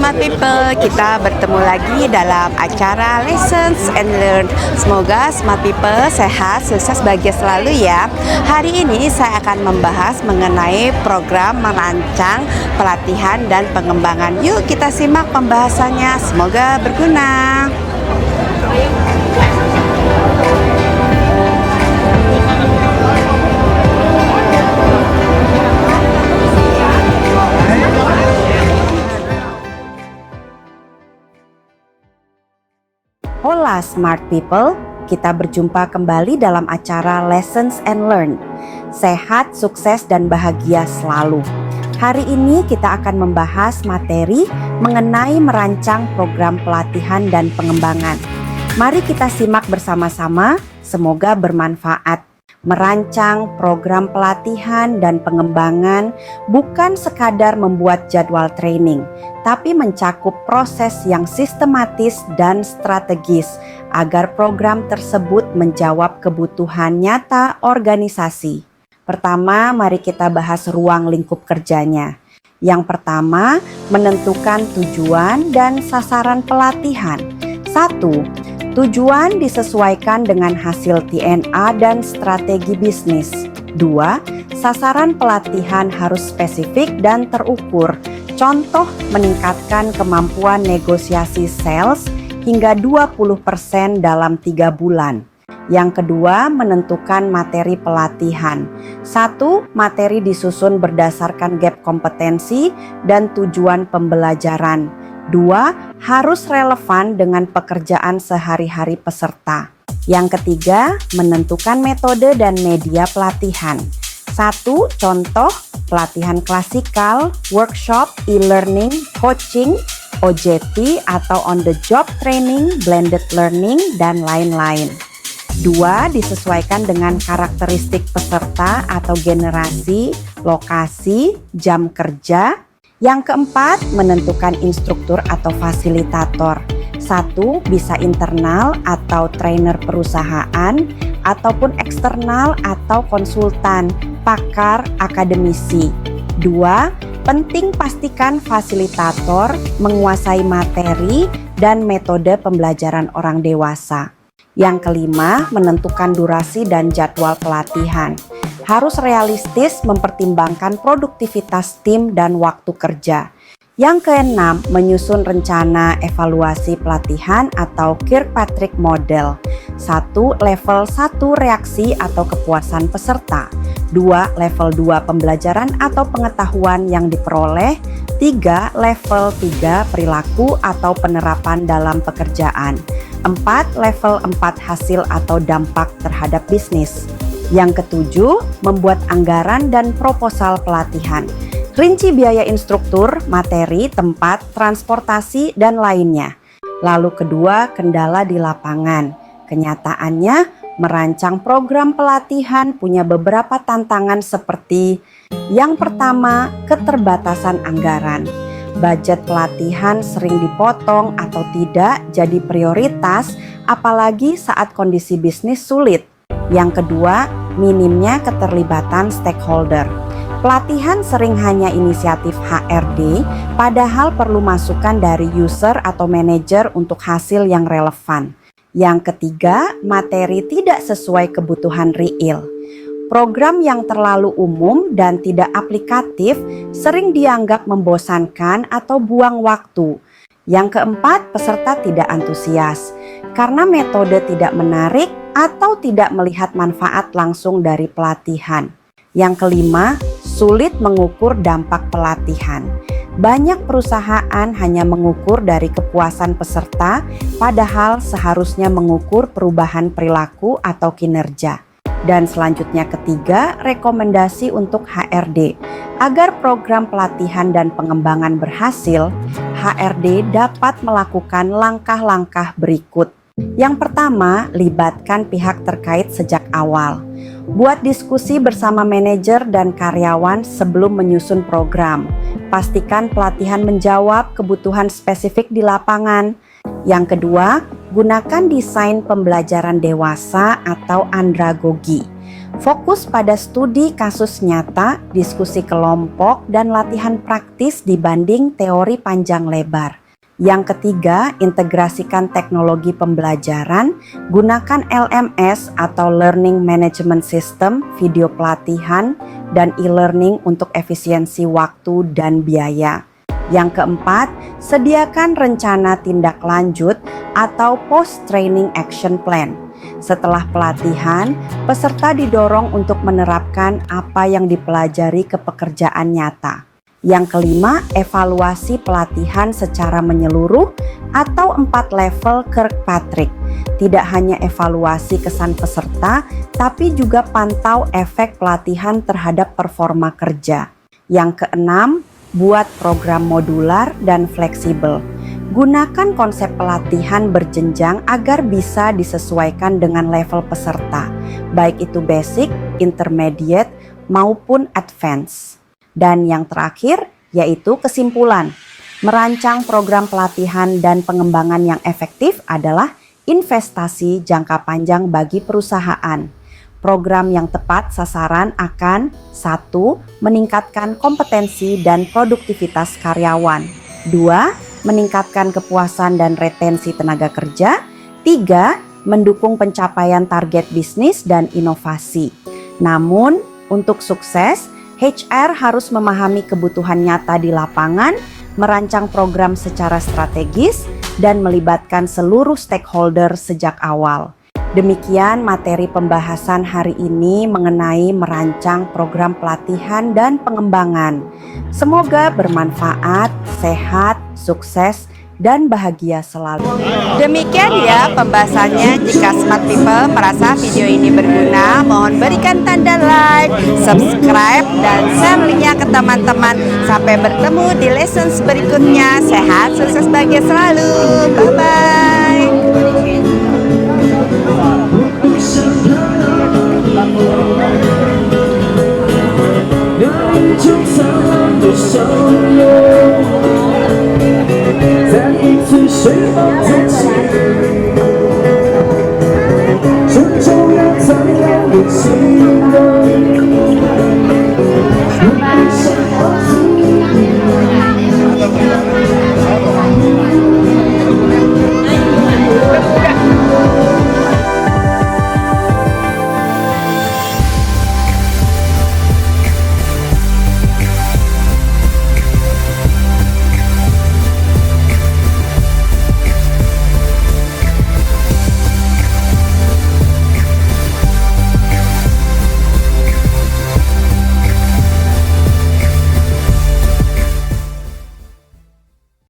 Smart People, kita bertemu lagi dalam acara Lessons and Learn. Semoga Smart People sehat, sukses, bahagia selalu ya. Hari ini saya akan membahas mengenai program merancang pelatihan dan pengembangan. Yuk kita simak pembahasannya, semoga berguna. Hola Smart People, kita berjumpa kembali dalam acara Lessons and Learn. Sehat, sukses, dan bahagia selalu. Hari ini kita akan membahas materi mengenai merancang program pelatihan dan pengembangan. Mari kita simak bersama-sama, semoga bermanfaat. Merancang program pelatihan dan pengembangan bukan sekadar membuat jadwal training, tapi mencakup proses yang sistematis dan strategis agar program tersebut menjawab kebutuhan nyata organisasi. Pertama, mari kita bahas ruang lingkup kerjanya. Yang pertama, menentukan tujuan dan sasaran pelatihan. 1. Tujuan disesuaikan dengan hasil TNA dan strategi bisnis. 2. Sasaran pelatihan harus spesifik dan terukur. Contoh, meningkatkan kemampuan negosiasi sales hingga 20% dalam 3 bulan. Yang kedua, menentukan materi pelatihan. 1. Materi disusun berdasarkan gap kompetensi dan tujuan pembelajaran. 2. Harus relevan dengan pekerjaan sehari-hari peserta. Yang ketiga, menentukan metode dan media pelatihan. 1. Contoh, pelatihan klasikal, workshop, e-learning, coaching, OJT atau on-the-job training, blended learning, dan lain-lain. 2. Disesuaikan dengan karakteristik peserta atau generasi, lokasi, jam kerja. Yang keempat, menentukan instruktur atau fasilitator. 1. Bisa internal atau trainer perusahaan, ataupun eksternal atau konsultan, pakar, akademisi. 2. Penting pastikan fasilitator menguasai materi dan metode pembelajaran orang dewasa. Yang kelima, menentukan durasi dan jadwal pelatihan. Harus realistis mempertimbangkan produktivitas tim dan waktu kerja. Yang keenam, menyusun rencana evaluasi pelatihan atau Kirkpatrick Model. 1. Level 1 reaksi atau kepuasan peserta. 2. Level 2 pembelajaran atau pengetahuan yang diperoleh. 3. Level 3 perilaku atau penerapan dalam pekerjaan. 4. Level 4 hasil atau dampak terhadap bisnis. Yang ketujuh, membuat anggaran dan proposal pelatihan. Rinci biaya instruktur, materi, tempat, transportasi, dan lainnya. Lalu kedua, kendala di lapangan. Kenyataannya, merancang program pelatihan punya beberapa tantangan seperti yang pertama, keterbatasan anggaran. Budget pelatihan sering dipotong atau tidak jadi prioritas, apalagi saat kondisi bisnis sulit. Yang kedua, minimnya keterlibatan stakeholder. Pelatihan sering hanya inisiatif HRD, padahal perlu masukan dari user atau manajer untuk hasil yang relevan. Yang ketiga, materi tidak sesuai kebutuhan real. Program yang terlalu umum dan tidak aplikatif sering dianggap membosankan atau buang waktu. Yang keempat, peserta tidak antusias karena metode tidak menarik atau tidak melihat manfaat langsung dari pelatihan. Yang kelima, sulit mengukur dampak pelatihan. Banyak perusahaan hanya mengukur dari kepuasan peserta, padahal seharusnya mengukur perubahan perilaku atau kinerja. Dan selanjutnya ketiga, rekomendasi untuk HRD. Agar program pelatihan dan pengembangan berhasil, HRD dapat melakukan langkah-langkah berikut. Yang pertama, libatkan pihak terkait sejak awal. Buat diskusi bersama manajer dan karyawan sebelum menyusun program. Pastikan pelatihan menjawab kebutuhan spesifik di lapangan. Yang kedua, gunakan desain pembelajaran dewasa atau andragogi. Fokus pada studi kasus nyata, diskusi kelompok, dan latihan praktis dibanding teori panjang lebar. Yang ketiga, integrasikan teknologi pembelajaran, gunakan LMS atau Learning Management System, video pelatihan, dan e-learning untuk efisiensi waktu dan biaya. Yang keempat, sediakan rencana tindak lanjut atau post-training action plan. Setelah pelatihan, peserta didorong untuk menerapkan apa yang dipelajari ke pekerjaan nyata. Yang kelima, evaluasi pelatihan secara menyeluruh atau 4 level Kirkpatrick. Tidak hanya evaluasi kesan peserta, tapi juga pantau efek pelatihan terhadap performa kerja. Yang keenam, buat program modular dan fleksibel. Gunakan konsep pelatihan berjenjang agar bisa disesuaikan dengan level peserta, baik itu basic, intermediate, maupun advance. Dan yang terakhir, yaitu kesimpulan. Merancang program pelatihan dan pengembangan yang efektif adalah investasi jangka panjang bagi perusahaan. Program yang tepat sasaran akan 1. Meningkatkan kompetensi dan produktivitas karyawan. 2. Meningkatkan kepuasan dan retensi tenaga kerja. 3. Mendukung pencapaian target bisnis dan inovasi. Namun, untuk sukses, HR harus memahami kebutuhan nyata di lapangan, merancang program secara strategis, dan melibatkan seluruh stakeholder sejak awal. Demikian materi pembahasan hari ini mengenai merancang program pelatihan dan pengembangan. Semoga bermanfaat, sehat, sukses, dan bahagia selalu. Demikian ya pembahasannya. Jika Smart People merasa video ini berguna, mohon berikan tanda like, subscribe, dan share linknya ke teman-teman. Sampai bertemu di lessons berikutnya. Sehat, sukses, bahagia selalu. Bye-bye. Show